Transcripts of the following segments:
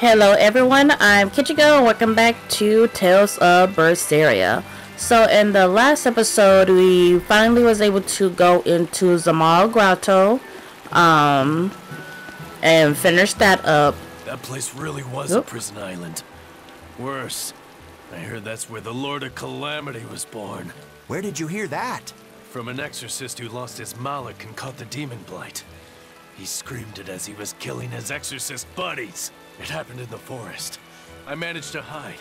Hello everyone, I'm Kichigo and welcome back to Tales of Berseria. So in the last episode, we finally was able to go into Zamal Grotto, and finish that up. That place really was a prison island. Worse, I heard that's where the Lord of Calamity was born. Where did you hear that? From an exorcist who lost his malak and caught the demon blight. He screamed it as he was killing his exorcist buddies. It happened in the forest. I managed to hide.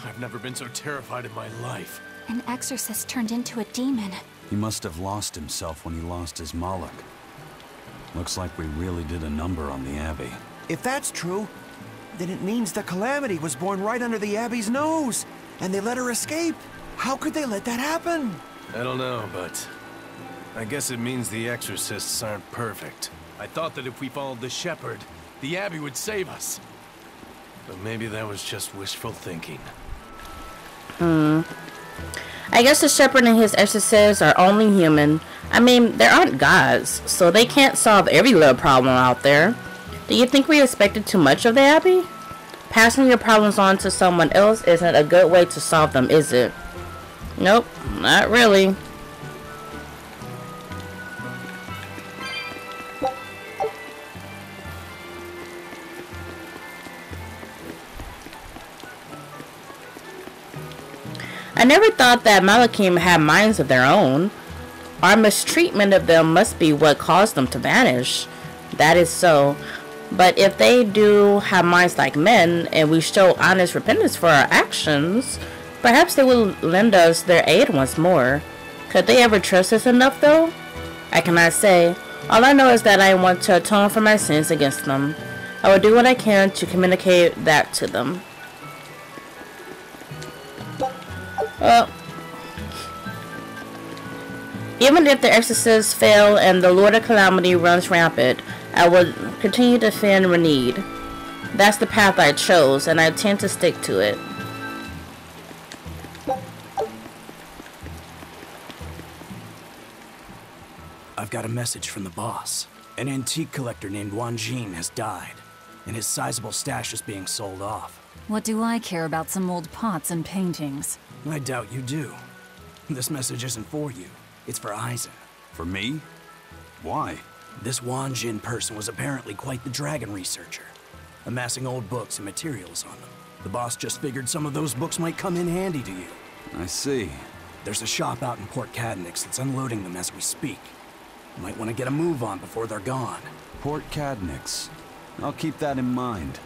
I've never been so terrified in my life. An exorcist turned into a demon. He must have lost himself when he lost his malak. Looks like we really did a number on the Abbey. If that's true, then it means the Calamity was born right under the Abbey's nose, and they let her escape. How could they let that happen? I don't know, but I guess it means the exorcists aren't perfect. I thought that if we followed the shepherd, the Abbey would save us. But maybe that was just wishful thinking. I guess the shepherd and his exorcists are only human. I mean, they aren't gods, so they can't solve every little problem out there. Do you think we expected too much of the Abbey? Passing your problems on to someone else isn't a good way to solve them, is it? Nope, not really. I never thought that Malakim had minds of their own. Our mistreatment of them must be what caused them to vanish. That is so. But if they do have minds like men, and we show honest repentance for our actions, perhaps they will lend us their aid once more. Could they ever trust us enough, though? I cannot say. All I know is that I want to atone for my sins against them. I will do what I can to communicate that to them. Even if the exorcists fail and the Lord of Calamity runs rampant, I will continue to defend Renede. That's the path I chose, and I intend to stick to it. I've got a message from the boss. An antique collector named Wanjin has died, and his sizable stash is being sold off. What do I care about some old pots and paintings? I doubt you do. This message isn't for you. It's for Aizen. For me? Why? This Wanjin person was apparently quite the dragon researcher, amassing old books and materials on them. The boss just figured some of those books might come in handy to you. I see. There's a shop out in Port Cadnix that's unloading them as we speak. You might want to get a move on before they're gone. Port Cadnix. I'll keep that in mind.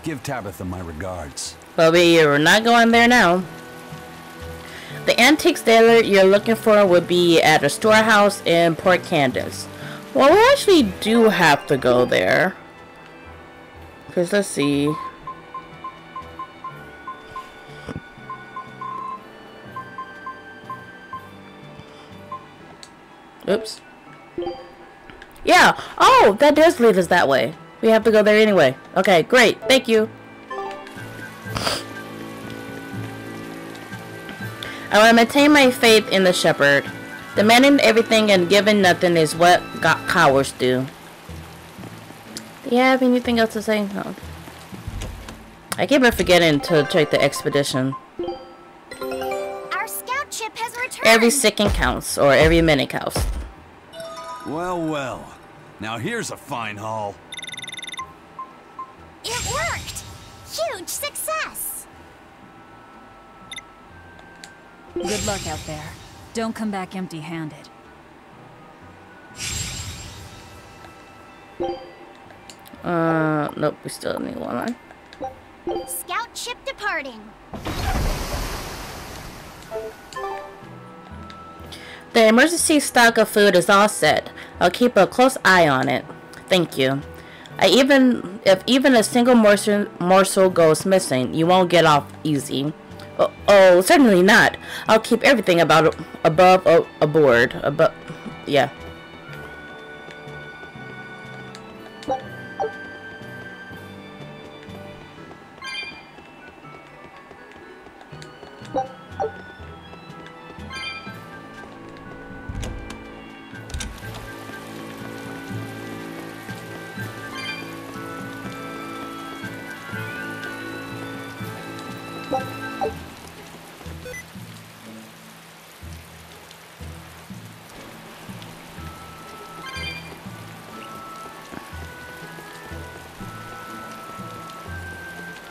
Give Tabitha my regards. But we're not going there now. The antiques dealer you're looking for would be at a storehouse in Port Candace. Well, we actually do have to go there. Because let's see. Oops. Yeah. Oh, that does lead us that way. We have to go there anyway. Okay, great. Thank you. I will maintain my faith in the shepherd. Demanding everything and giving nothing is what cowards do. Do you have anything else to say? No. I keep on forgetting to check the expedition. Our scout ship has returned. Every second counts, or every minute counts. Well, well. Now here's a fine haul. It worked! Huge success! Good luck out there. Don't come back empty-handed. Nope, we still need one line. Scout ship departing. The emergency stock of food is all set. I'll keep a close eye on it. Thank you. If even a single morsel goes missing, you won't get off easy. Oh, certainly not. I'll keep everything aboard. Yeah.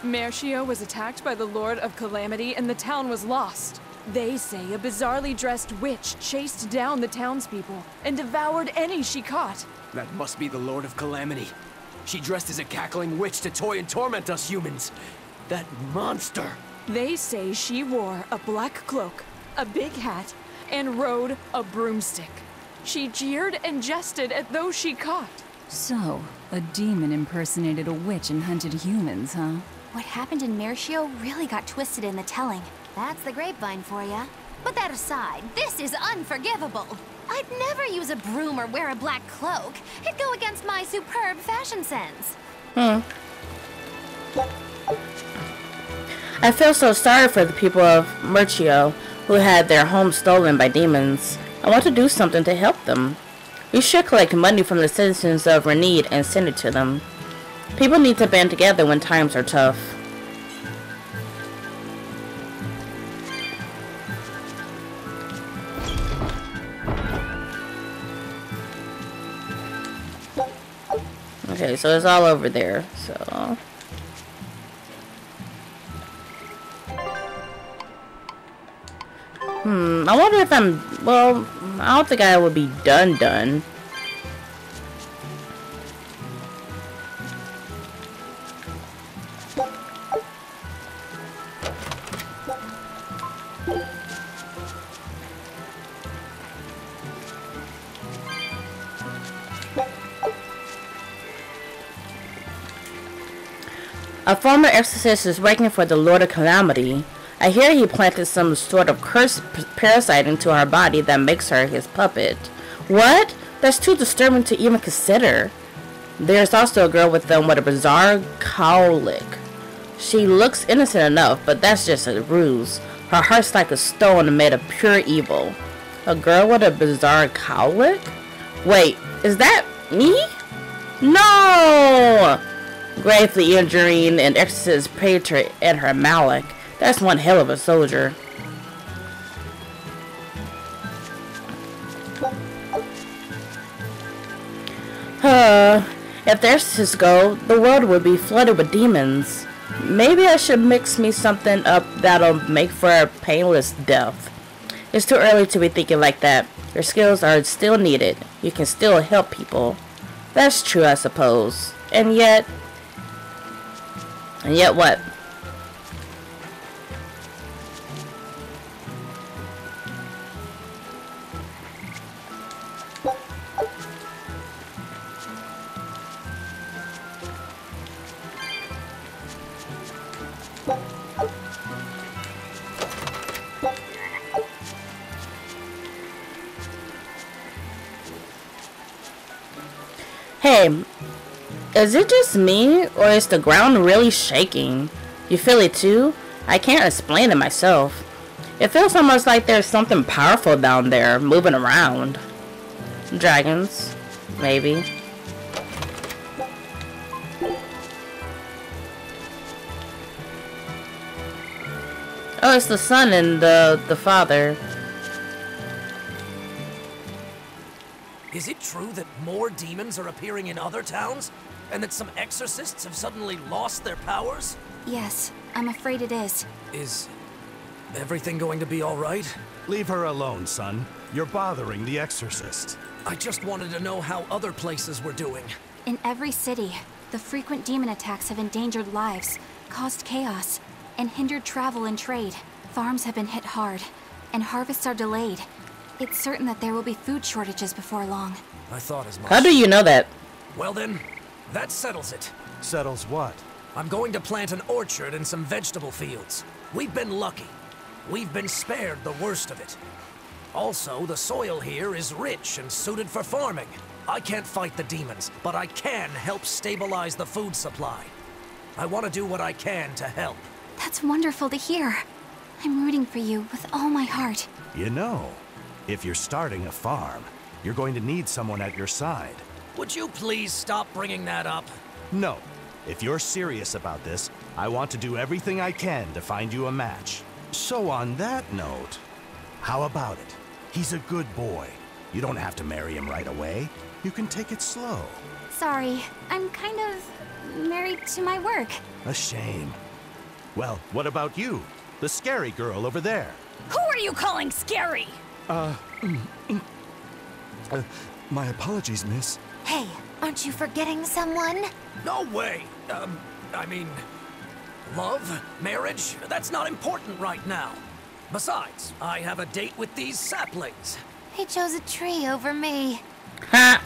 Mercio was attacked by the Lord of Calamity and the town was lost. They say a bizarrely dressed witch chased down the townspeople and devoured any she caught. That must be the Lord of Calamity. She dressed as a cackling witch to toy and torment us humans. That monster! They say she wore a black cloak, a big hat, and rode a broomstick. She jeered and jested at those she caught. So, a demon impersonated a witch and hunted humans, huh? What happened in Mercio really got twisted in the telling. That's the grapevine for ya. But that aside, this is unforgivable. I'd never use a broom or wear a black cloak. It'd go against my superb fashion sense. I feel so sorry for the people of Mercio who had their homes stolen by demons. I want to do something to help them. We should collect money from the citizens of Renede and send it to them. People need to band together when times are tough. Okay, so it's all over there, so... I wonder if well, I don't think I would be done. A former exorcist is working for the Lord of Calamity. I hear he planted some sort of cursed parasite into her body that makes her his puppet. What? That's too disturbing to even consider. There's also a girl with them with a bizarre cowlick. She looks innocent enough, but that's just a ruse. Her heart's like a stone made of pure evil. A girl with a bizarre cowlick? Wait, is that me? No! Gravely injuring an exorcist patron and her Malik. That's one hell of a soldier. If there's his go, the world would be flooded with demons. Maybe I should mix me something up that'll make for a painless death. It's too early to be thinking like that. Your skills are still needed. You can still help people. That's true, I suppose. And yet what? Hey, is it just me, or is the ground really shaking? You feel it too? I can't explain it myself. It feels almost like there's something powerful down there, moving around. Dragons, maybe. Oh, it's the son and the father. Is it true that more demons are appearing in other towns? And that some exorcists have suddenly lost their powers? Yes, I'm afraid it is. Is everything going to be all right? Leave her alone, son. You're bothering the exorcist. I just wanted to know how other places were doing. In every city, the frequent demon attacks have endangered lives, caused chaos, and hindered travel and trade. Farms have been hit hard, and harvests are delayed. It's certain that there will be food shortages before long. I thought as much. How do you know that? Well then, that settles it. Settles what? I'm going to plant an orchard and some vegetable fields. We've been lucky. We've been spared the worst of it. Also, the soil here is rich and suited for farming. I can't fight the demons, but I can help stabilize the food supply. I want to do what I can to help. That's wonderful to hear. I'm rooting for you with all my heart. You know, if you're starting a farm, you're going to need someone at your side. Would you please stop bringing that up? No, If you're serious about this, I want to do everything I can to find you a match. So on that note, how about it? He's a good boy. You don't have to marry him right away. You can take it slow. Sorry, I'm kind of married to my work. A shame. Well, what about you? The scary girl over there. Who are you calling scary? My apologies, miss. Hey, aren't you forgetting someone? No way! I mean... love? Marriage? That's not important right now. Besides, I have a date with these saplings. He chose a tree over me. Ha!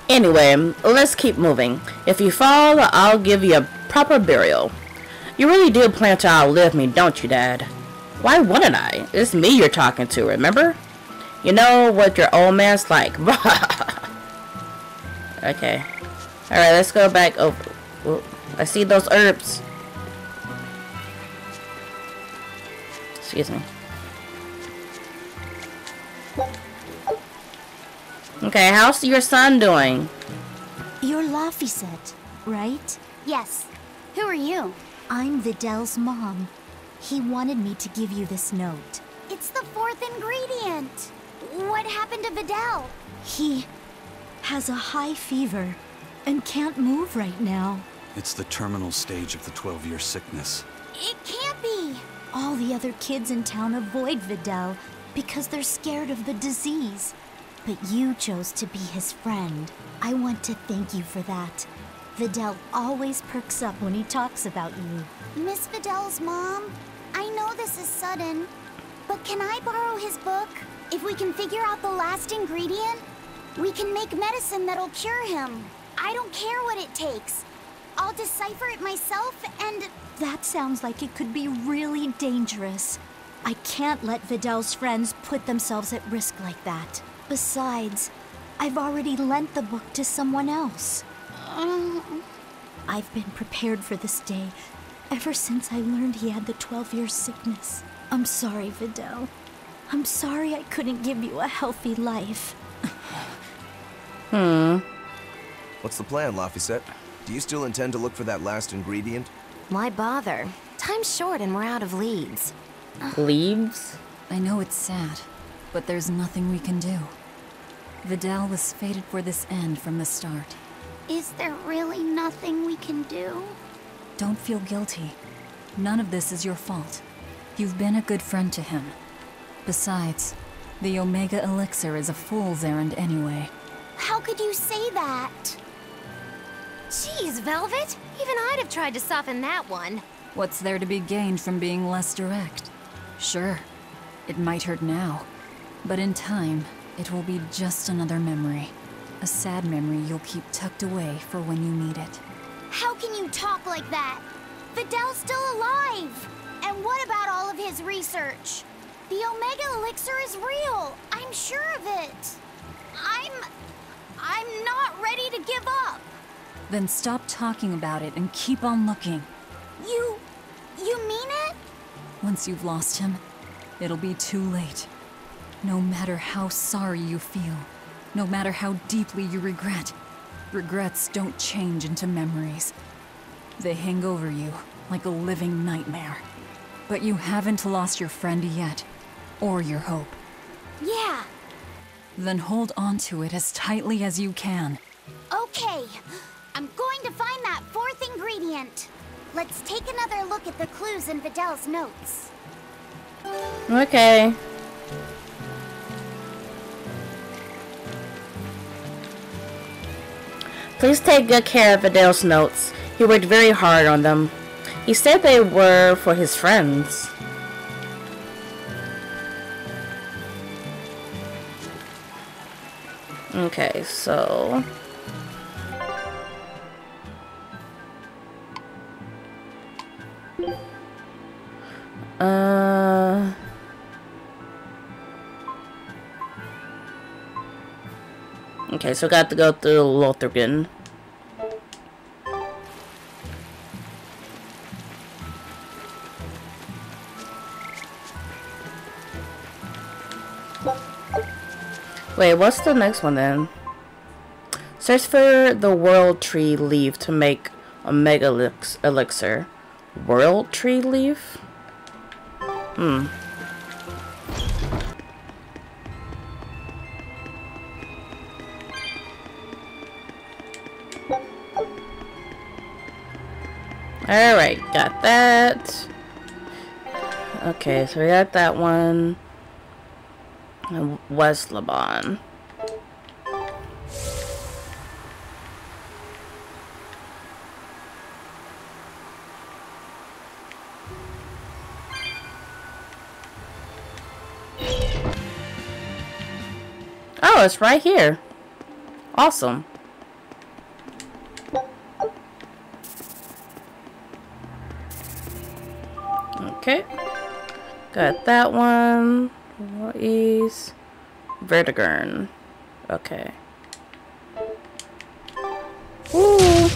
Anyway, let's keep moving. If you fall, I'll give you a proper burial. You really do plan to outlive me, don't you, Dad? Why wouldn't I? It's me you're talking to, remember? You know what your old man's like. Okay. Alright, let's go back over. Oh, I see those herbs. Excuse me. Okay, how's your son doing? You're Laphicet, right? Yes. Who are you? I'm Vidal's mom. He wanted me to give you this note. It's the fourth ingredient. What happened to Vidal? He has a high fever and can't move right now. It's the terminal stage of the 12-year sickness. It can't be. All the other kids in town avoid Vidal because they're scared of the disease. But you chose to be his friend. I want to thank you for that. Vidal always perks up when he talks about you. Miss Vidal's mom, I know this is sudden, but can I borrow his book? If we can figure out the last ingredient, we can make medicine that'll cure him. I don't care what it takes. I'll decipher it myself and... That sounds like it could be really dangerous. I can't let Vidal's friends put themselves at risk like that. Besides, I've already lent the book to someone else. I've been prepared for this day ever since I learned he had the 12-year sickness. I'm sorry, Vidal. I'm sorry I couldn't give you a healthy life. What's the plan, Laphicet? Do you still intend to look for that last ingredient? Why bother? Time's short and we're out of leads. Leaves? I know it's sad, but there's nothing we can do. Vidal was fated for this end from the start. Is there really nothing we can do? Don't feel guilty. None of this is your fault. You've been a good friend to him. Besides, the Omega Elixir is a fool's errand anyway. How could you say that? Jeez, Velvet! Even I'd have tried to soften that one. What's there to be gained from being less direct? Sure, it might hurt now, but in time, it will be just another memory. A sad memory you'll keep tucked away for when you need it. How can you talk like that? Vidal's still alive! And what about all of his research? The Omega Elixir is real! I'm sure of it! I'm not ready to give up! Then stop talking about it and keep on looking. You mean it? Once you've lost him, it'll be too late. No matter how sorry you feel, no matter how deeply you regret, regrets don't change into memories. They hang over you like a living nightmare. But you haven't lost your friend yet, or your hope. Yeah. Then hold on to it as tightly as you can. Okay. I'm going to find that fourth ingredient. Let's take another look at the clues in Vidal's notes. Okay. Please take good care of Vidal's notes. He worked very hard on them. He said they were for his friends. Okay, so... Okay, so got to go through Lothringen. Wait, what's the next one then? Search for the World Tree leaf to make a mega elixir. World Tree leaf? Alright, got that. Okay, so we got that one. And West Laban. Oh, it's right here. Awesome. Okay. Got that one. What is Vertigern? Okay. Ooh.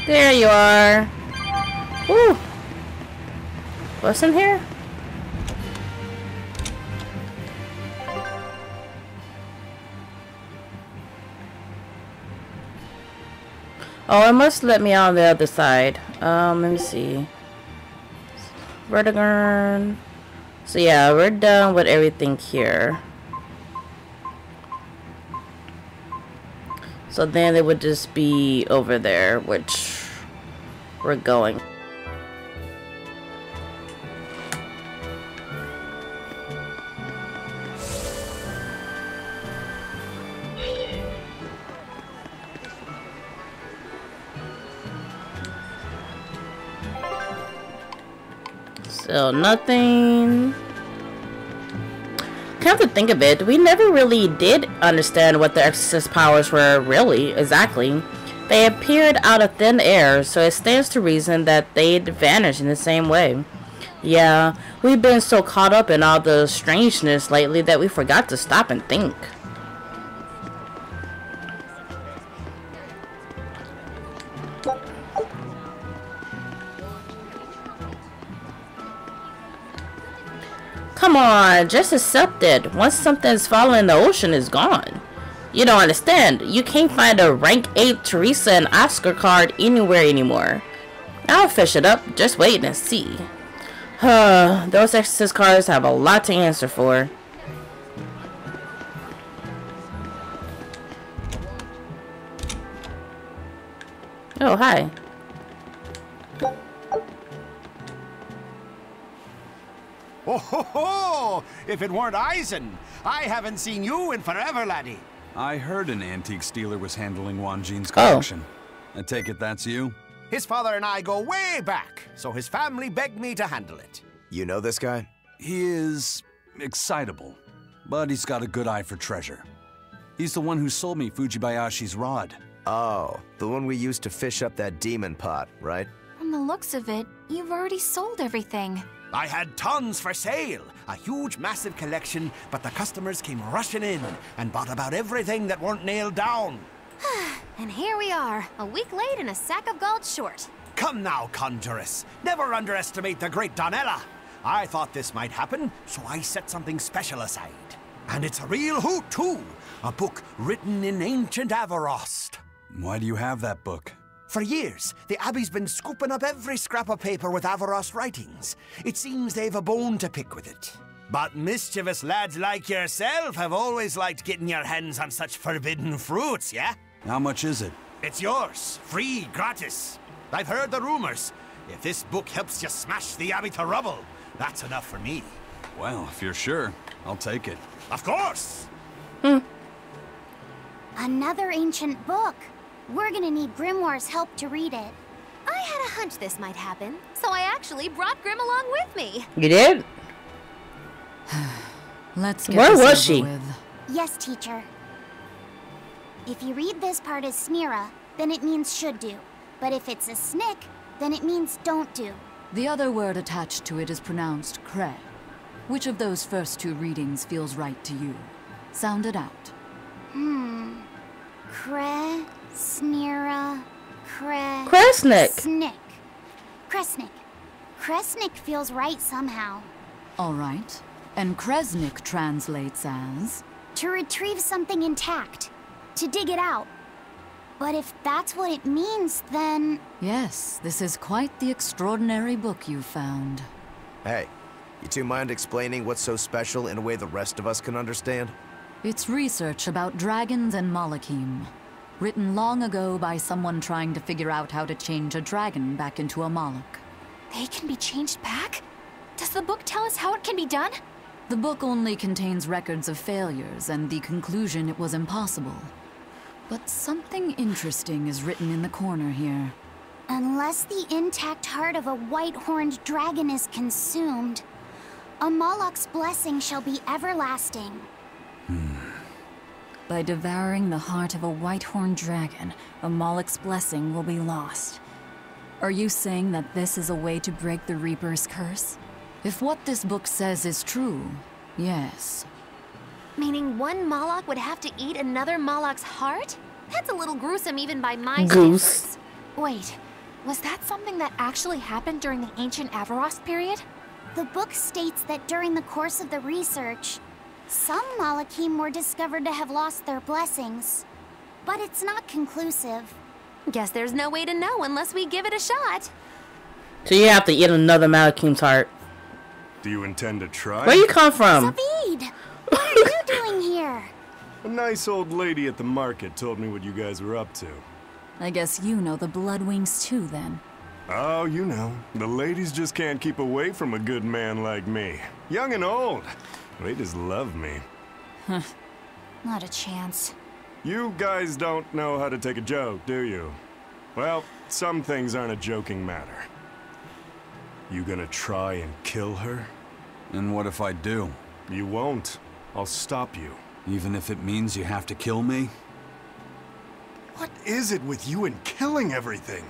There you are. Woo. What's in here? Oh, it must let me out on the other side. Let me see. Vertigern. So yeah, we're done with everything here. So then it would just be over there, which we're going. So nothing. Come to think of it, we never really did understand what the Exorcist powers were really, exactly. They appeared out of thin air, so it stands to reason that they'd vanish in the same way. Yeah, we've been so caught up in all the strangeness lately that we forgot to stop and think. Come on, just accept it. Once something's fallen in the ocean, it's gone. You don't understand. You can't find a rank 8 Teresa and Oscar card anywhere anymore. I'll fish it up. Just wait and see. Those Exorcist cards have a lot to answer for. Oh, hi. Oh ho ho! If it weren't Eisen, I haven't seen you in forever, laddie. I heard an antique stealer was handling Wanjin's collection. I take it that's you? His father and I go way back, so his family begged me to handle it. You know this guy? He is excitable, but he's got a good eye for treasure. He's the one who sold me Fujibayashi's rod. Oh, the one we used to fish up that demon pot, right? From the looks of it, you've already sold everything. I had tons for sale, a huge, massive collection, but the customers came rushing in and bought about everything that weren't nailed down. And here we are, a week late and a sack of gold short. Come now, Conjuress. Never underestimate the great Donella. I thought this might happen, so I set something special aside. And it's a real hoot, too. A book written in ancient Avarost. Why do you have that book? For years, the Abbey's been scooping up every scrap of paper with Avarost writings. It seems they've a bone to pick with it. But mischievous lads like yourself have always liked getting your hands on such forbidden fruits, yeah? How much is it? It's yours, free, gratis. I've heard the rumors. If this book helps you smash the Abbey to rubble, that's enough for me. Well, if you're sure, I'll take it. Of course! Another ancient book. We're gonna need Grimoire's help to read it. I had a hunch this might happen, so I actually brought Grim along with me. You did? Let's get Where this was over she? with. Yes, teacher. If you read this part as Snira, then it means should do. But if it's a snick, then it means don't do. The other word attached to it is pronounced cre. Which of those first two readings feels right to you? Sound it out. Cre, Snira, Cre... Kresnik. Snick. Kresnik. Kresnik feels right somehow. All right. And Kresnik translates as? To retrieve something intact. To dig it out. But if that's what it means, then... Yes, this is quite the extraordinary book you found. Hey, you two mind explaining what's so special in a way the rest of us can understand? It's research about dragons and Malachim. Written long ago by someone trying to figure out how to change a dragon back into a Malak. They can be changed back? Does the book tell us how it can be done? The book only contains records of failures and the conclusion it was impossible. But something interesting is written in the corner here. Unless the intact heart of a white-horned dragon is consumed, a Malak's blessing shall be everlasting. By devouring the heart of a white-horned dragon, a Malak's blessing will be lost. Are you saying that this is a way to break the Reaper's curse? If what this book says is true, yes. Meaning one Malak would have to eat another Malak's heart? That's a little gruesome even by my Goose. standards. Wait, was that something that actually happened during the ancient Avarost period? The book states that during the course of the research, some Malachim were discovered to have lost their blessings. But it's not conclusive. Guess there's no way to know unless we give it a shot. So you have to eat another Malachim's heart. Do you intend to try? Where you come from? Savid! What are you doing here? A nice old lady at the market told me what you guys were up to. I guess you know the Bloodwings too, then. Oh, you know. The ladies just can't keep away from a good man like me. Young and old. They just love me. Not a chance. You guys don't know how to take a joke, do you? Well, some things aren't a joking matter. You gonna try and kill her? And what if I do? You won't. I'll stop you. Even if it means you have to kill me? What is it with you and killing everything?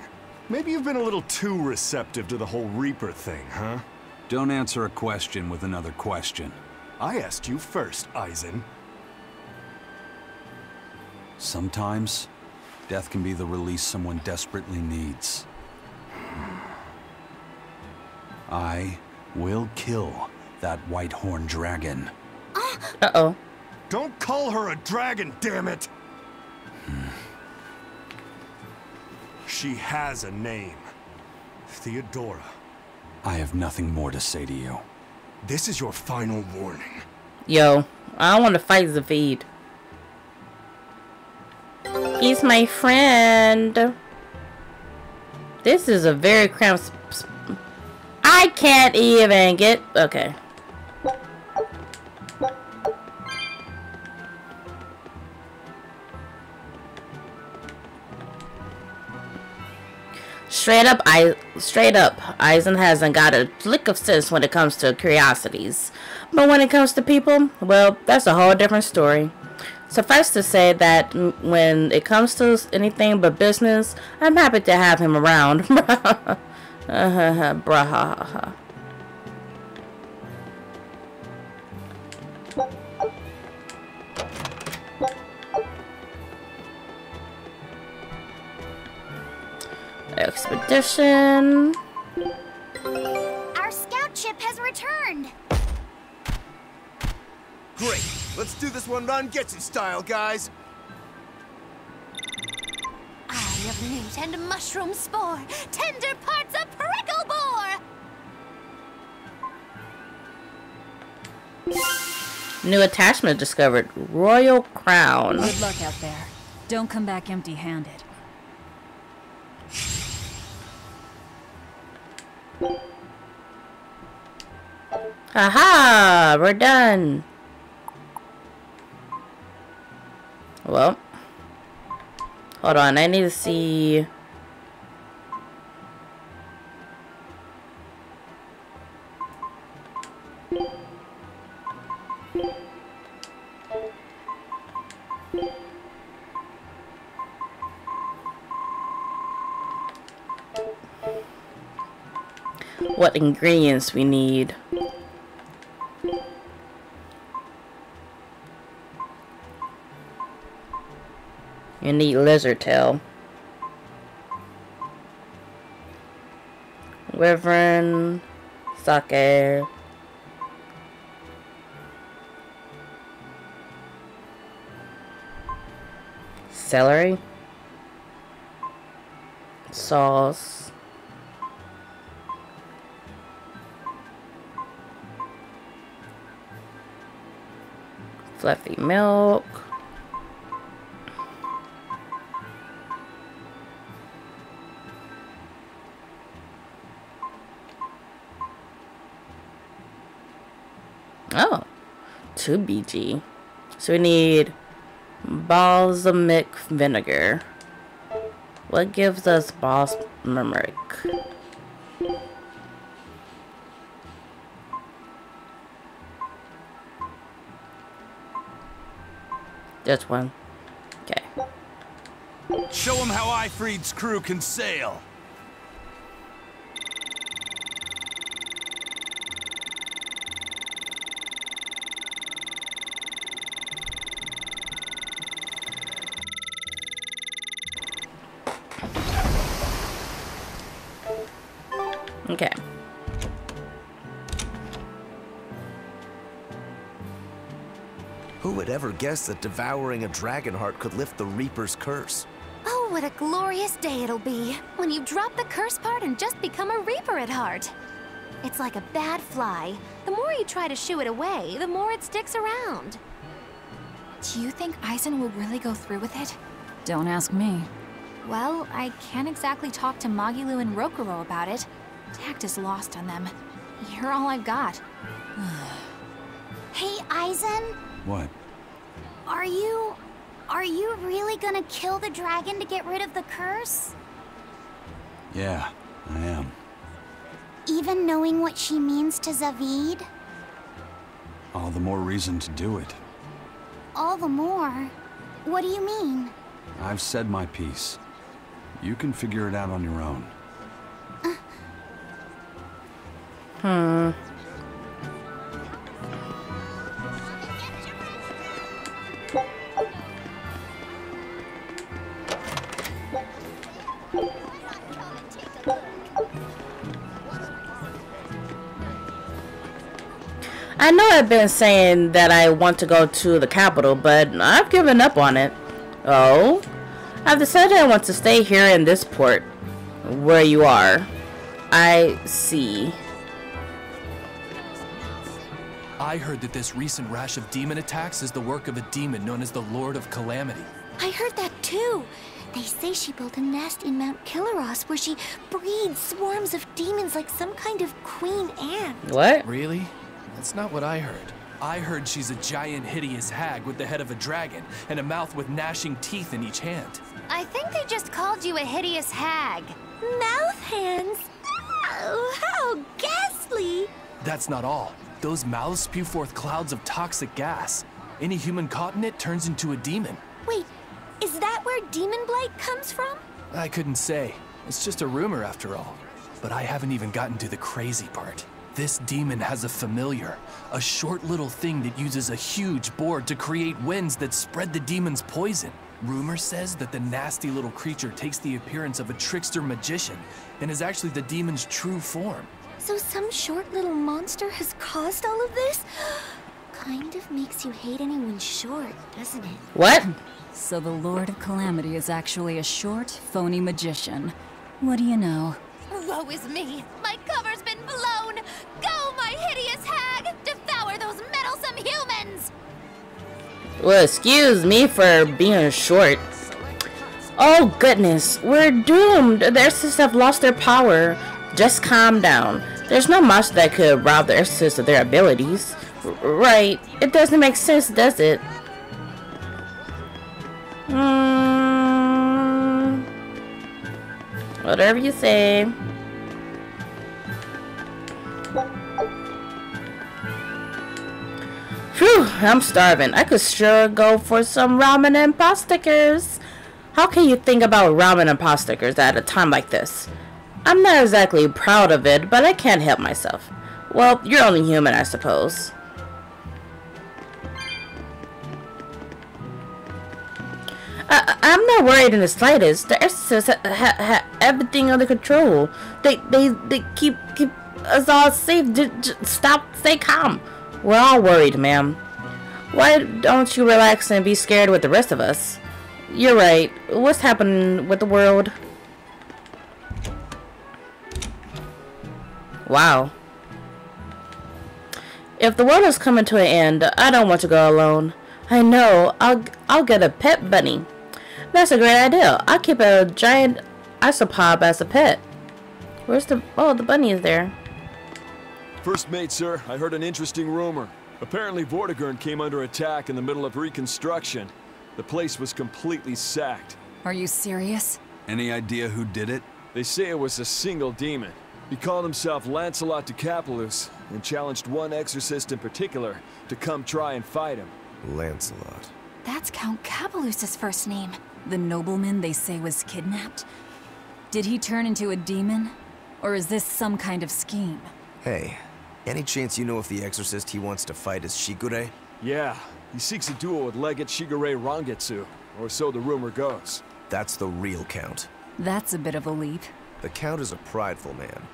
Maybe you've been a little too receptive to the whole Reaper thing, huh? Don't answer a question with another question. I asked you first, Eisen. Sometimes, death can be the release someone desperately needs. I will kill that white-horned dragon. Uh-oh. Don't call her a dragon, damn it! She has a name. Theodora. I have nothing more to say to you. This is your final warning. Yo, I don't want to fight Zavid. He's my friend. This is a very cramped... I can't even get... Okay. Straight up, Eisen hasn't got a lick of sense when it comes to curiosities. But when it comes to people, well, that's a whole different story. Suffice to say that when it comes to anything but business, I'm happy to have him around. Bruh. Expedition. Our scout ship has returned. Great. Let's do this one Ron Getsu style, guys. Eye of newt and mushroom spore, tender parts of prickle boar. New attachment discovered. Royal Crown. Good luck out there. Don't come back empty-handed. Haha! We're done. Well. Hold on, I need to see... what ingredients we need. You need lizard tail. Wyvern, sake, celery, sauce, fluffy milk, oh, 2 BG. So we need balsamic vinegar. What gives us balsamic? Just one. Okay. Show him how Ifreed's crew can sail. Okay. Who would ever guess that devouring a dragon heart could lift the Reaper's curse? Oh, what a glorious day it'll be when you drop the curse part and just become a Reaper at heart. It's like a bad fly. The more you try to shoo it away, the more it sticks around. Do you think Aizen will really go through with it? Don't ask me. Well, I can't exactly talk to Magilu and Rokuro about it. Tact is lost on them. You're all I've got. Hey, Aizen, What? are you really gonna kill the dragon to get rid of the curse? Yeah, I am. Even knowing what she means to Zavid? All the more reason to do it. All the more. What do you mean? I've said my piece. You can figure it out on your own. I know I've been saying that I want to go to the capital, but I've given up on it. Oh? I've decided I want to stay here in this port. Where you are. I see. I heard that this recent rash of demon attacks is the work of a demon known as the Lord of Calamity. I heard that too. They say she built a nest in Mount Killaros where she breeds swarms of demons like some kind of queen ant. What? Really? That's not what I heard. I heard she's a giant, hideous hag with the head of a dragon and a mouth with gnashing teeth in each hand. I think they just called you a hideous hag. Mouth hands? Oh, how ghastly! That's not all. Those mouths spew forth clouds of toxic gas. Any human caught in it turns into a demon. Wait, is that where demon blight comes from? I couldn't say. It's just a rumor after all. But I haven't even gotten to the crazy part. This demon has a familiar, a short little thing that uses a huge board to create winds that spread the demon's poison. Rumor says that the nasty little creature takes the appearance of a trickster magician and is actually the demon's true form. So some short little monster has caused all of this? Kind of makes you hate anyone short, doesn't it? What? So the Lord of Calamity is actually a short, phony magician. What do you know? Woe is me! My cover's been blown! Go, my hideous hag! Devour those meddlesome humans! Well, excuse me for being short. Oh goodness, we're doomed. Their exorcists have lost their power. Just calm down. There's no monster that could rob the exorcists of their abilities. Right. It doesn't make sense, does it? Whatever you say. Phew, I'm starving. I could sure go for some ramen and pot stickers. How can you think about ramen and pot stickers at a time like this? I'm not exactly proud of it, but I can't help myself. Well, you're only human, I suppose. I'm not worried in the slightest. The exorcists have everything under control. They keep us all safe. Stay calm. We're all worried, ma'am. Why don't you relax and be scared with the rest of us? You're right. What's happening with the world? Wow. If the world is coming to an end, I don't want to go alone. I know. I'll get a pet bunny. That's a great idea. I'll keep a giant isopod as a pet. Where's the... Oh, the bunny is there. First mate, sir, I heard an interesting rumor. Apparently Vortigern came under attack in the middle of reconstruction. The place was completely sacked. Are you serious? Any idea who did it? They say it was a single demon. He called himself Lancelot de Capulus and challenged one exorcist in particular to come try and fight him. Lancelot. That's Count Capulus's first name. The nobleman they say was kidnapped? Did he turn into a demon? Or is this some kind of scheme? Hey, any chance you know if the exorcist he wants to fight is Shigure? Yeah, he seeks a duel with Legate Shigure Rangetsu, or so the rumor goes. That's the real Count. That's a bit of a leap. The Count is a prideful man.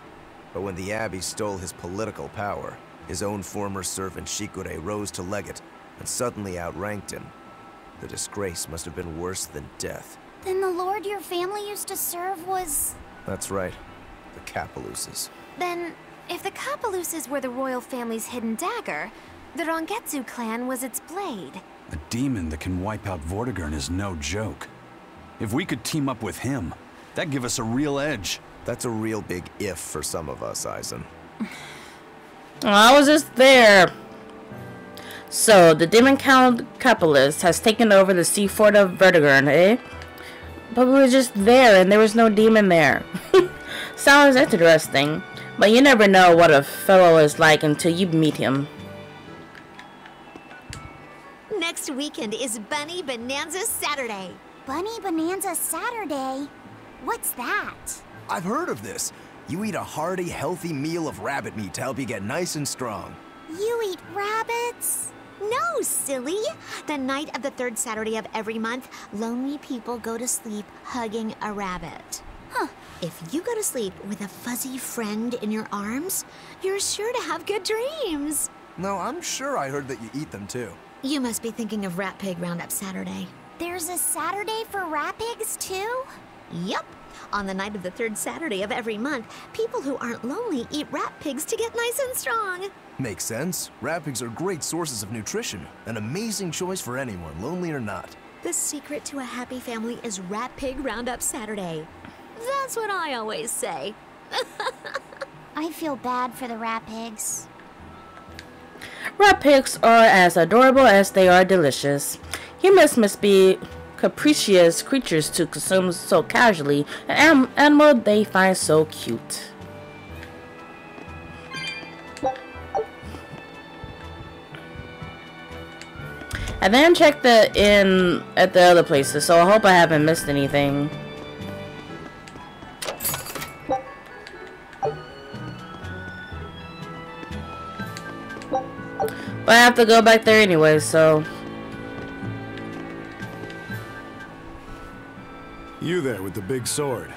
But when the Abbey stole his political power, his own former servant Shigure rose to Legate and suddenly outranked him. The disgrace must have been worse than death. Then the lord your family used to serve was... That's right. The Capuluses. Then, if the Capuluses were the royal family's hidden dagger, the Rangetsu clan was its blade. A demon that can wipe out Vortigern is no joke. If we could team up with him, that'd give us a real edge. That's a real big if for some of us, Eisen. I was just there. So, the demon Count Capulus has taken over the sea fort of Vortigern, eh? But we were just there and there was no demon there. Sounds interesting. But you never know what a fellow is like until you meet him. Next weekend is Bunny Bonanza Saturday. Bunny Bonanza Saturday? What's that? I've heard of this. You eat a hearty, healthy meal of rabbit meat to help you get nice and strong. You eat rabbits? No, silly. The night of the third Saturday of every month, lonely people go to sleep hugging a rabbit. Huh. If you go to sleep with a fuzzy friend in your arms, you're sure to have good dreams. No, I'm sure I heard that you eat them too. You must be thinking of Rat Pig Roundup Saturday. There's a Saturday for rat pigs too? Yup. On the night of the third Saturday of every month, people who aren't lonely eat rat pigs to get nice and strong. Makes sense. Rat pigs are great sources of nutrition. An amazing choice for anyone, lonely or not. The secret to a happy family is Rat Pig Roundup Saturday. That's what I always say. I feel bad for the rat pigs. Rat pigs are as adorable as they are delicious. Humans must be capricious creatures to consume so casually, an animal they find so cute. I didn't check the inn at the other places, so I hope I haven't missed anything. But I have to go back there anyway, so... You there with the big sword.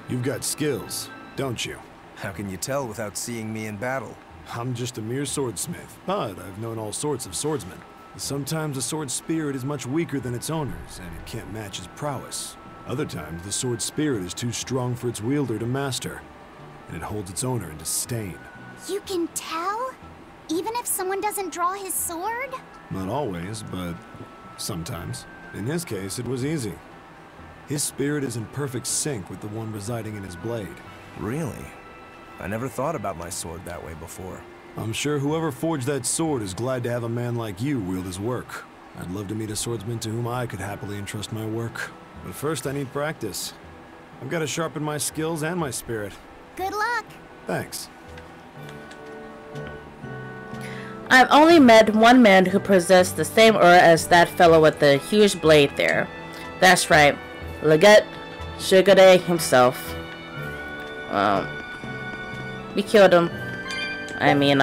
You've got skills, don't you? How can you tell without seeing me in battle? I'm just a mere swordsmith, but I've known all sorts of swordsmen. Sometimes a sword's spirit is much weaker than its owner's, and it can't match his prowess. Other times, the sword's spirit is too strong for its wielder to master, and it holds its owner in disdain. You can tell? Even if someone doesn't draw his sword? Not always, but sometimes. In his case, it was easy. His spirit is in perfect sync with the one residing in his blade. Really? I never thought about my sword that way before. I'm sure whoever forged that sword is glad to have a man like you wield his work. I'd love to meet a swordsman to whom I could happily entrust my work. But first I need practice. I've got to sharpen my skills and my spirit. Good luck! Thanks. I've only met one man who possessed the same aura as that fellow with the huge blade there. That's right, Legate Shigure himself. We killed him. I mean,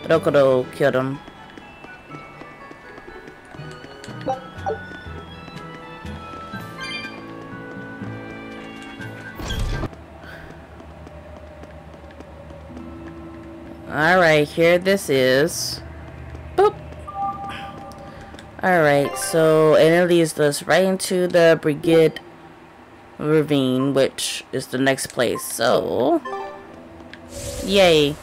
Rokuro killed him. Alright, here this is. Boop. Alright, so, and it leads us right into the Brigade Ravine, which is the next place. So, yay.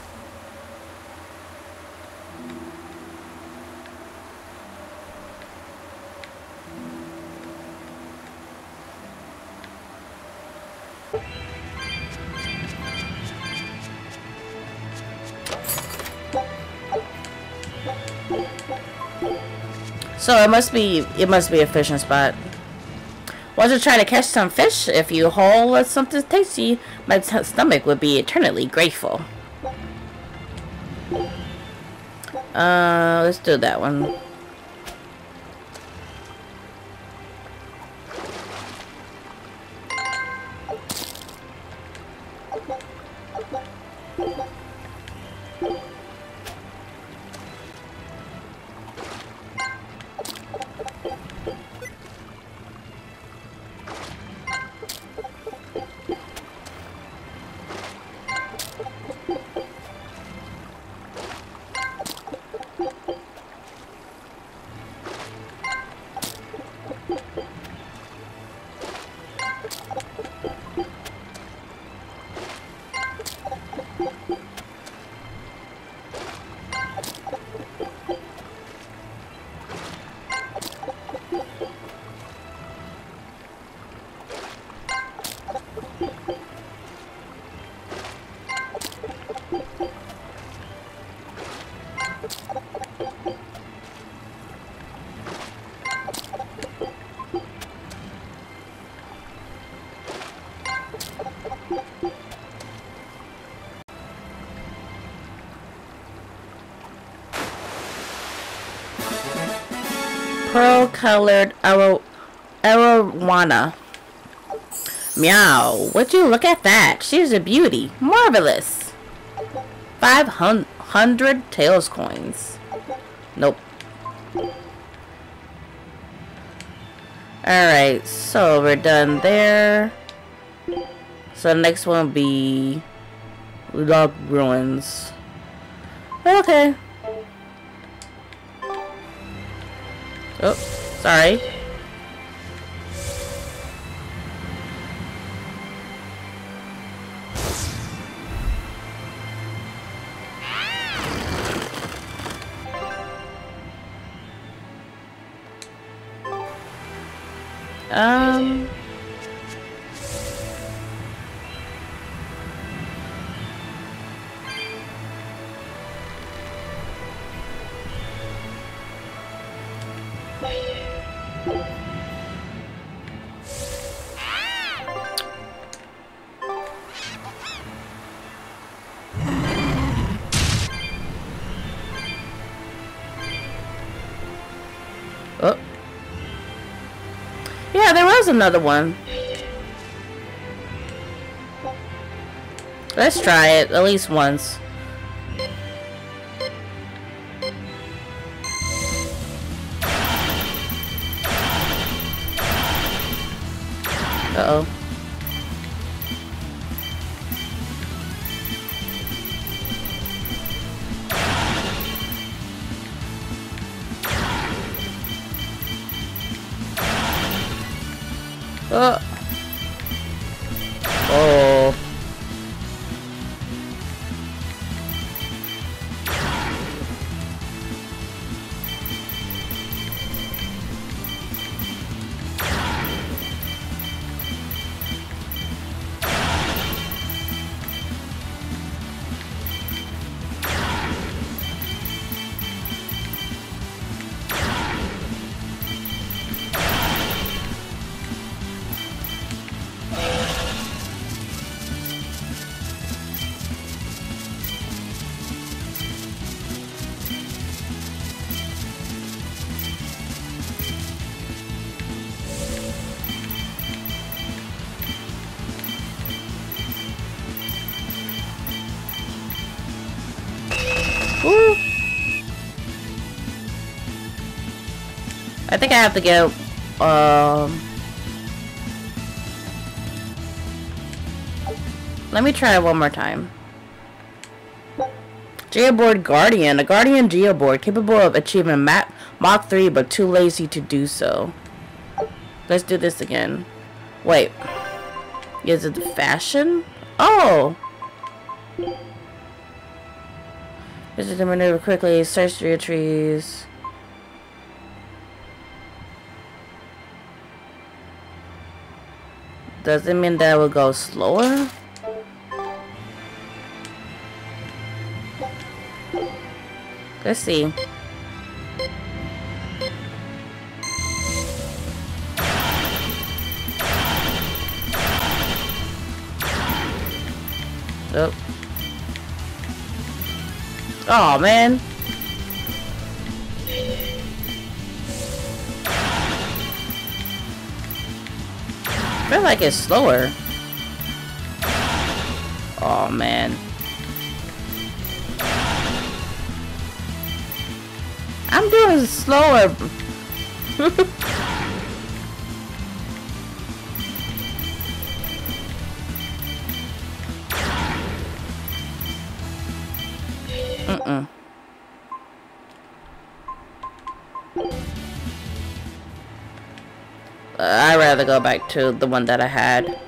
So it must be a fishing spot. Want to try to catch some fish? If you haul us something tasty, my stomach would be eternally grateful. Let's do that one. Pearl-colored arowana. Meow. Would you look at that? She's a beauty. Marvelous. 500 tails coins. Nope. Alright, so we're done there. So the next one will be Log Ruins. Okay. Oh, sorry. Oh. Yeah, there was another one. Let's try it at least once. Uh-oh. Oh. Woo. I think I have to go, let me try it one more time. Geoboard Guardian. A Guardian Geoboard capable of achieving Mach 3 but too lazy to do so. Let's do this again. Wait. Is it the fashion? Oh! This is the maneuver quickly. Search through your trees. Does it mean that it will go slower? Let's see. Oh. Oh man. I feel like it's slower. Oh man. I'm doing slower. I'd rather go back to the one that I had.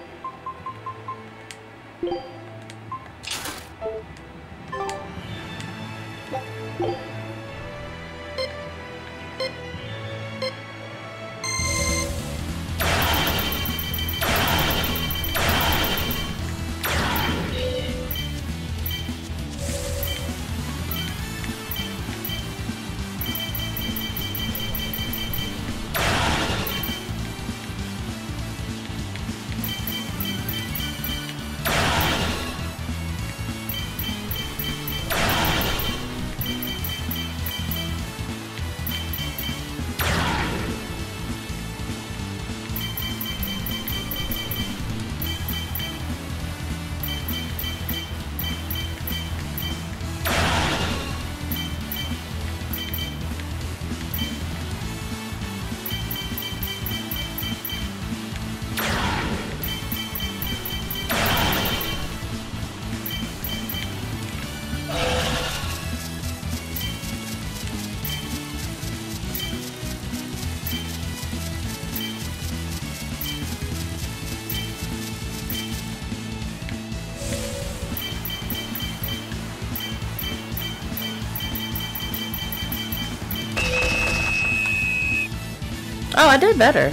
Oh, I did better.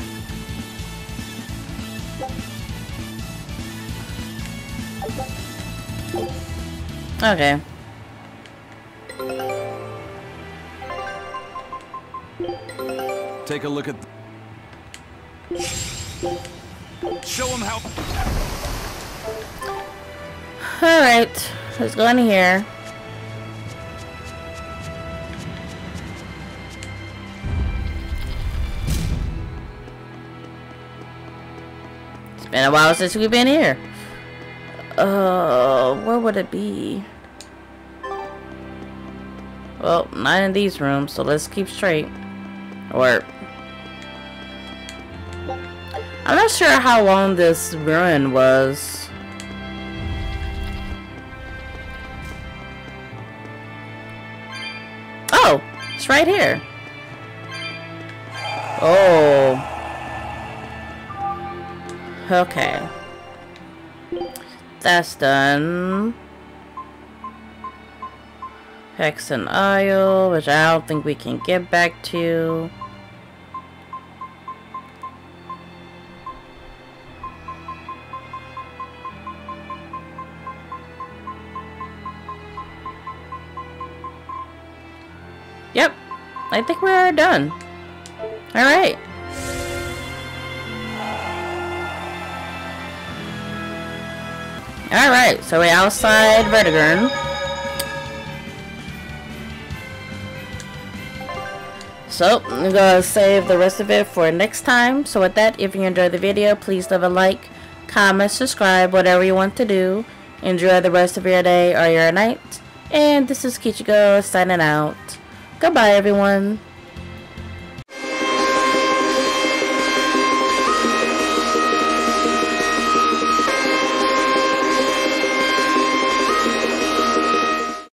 Okay. Take a look at. Show him how. All right, let's go in here. It's been a while since we've been here. Where would it be? Well, not in these rooms, so let's keep straight. Or I'm not sure how long this ruin was. Oh, it's right here. Oh. Okay. That's done. Hex and Isle, which I don't think we can get back to. Yep, I think we're done. Alright. Alright, so we're outside Vertigern. So, I'm gonna save the rest of it for next time. So with that, if you enjoyed the video, please leave a like, comment, subscribe, whatever you want to do. Enjoy the rest of your day or your night. And this is Kichigo signing out. Goodbye, everyone.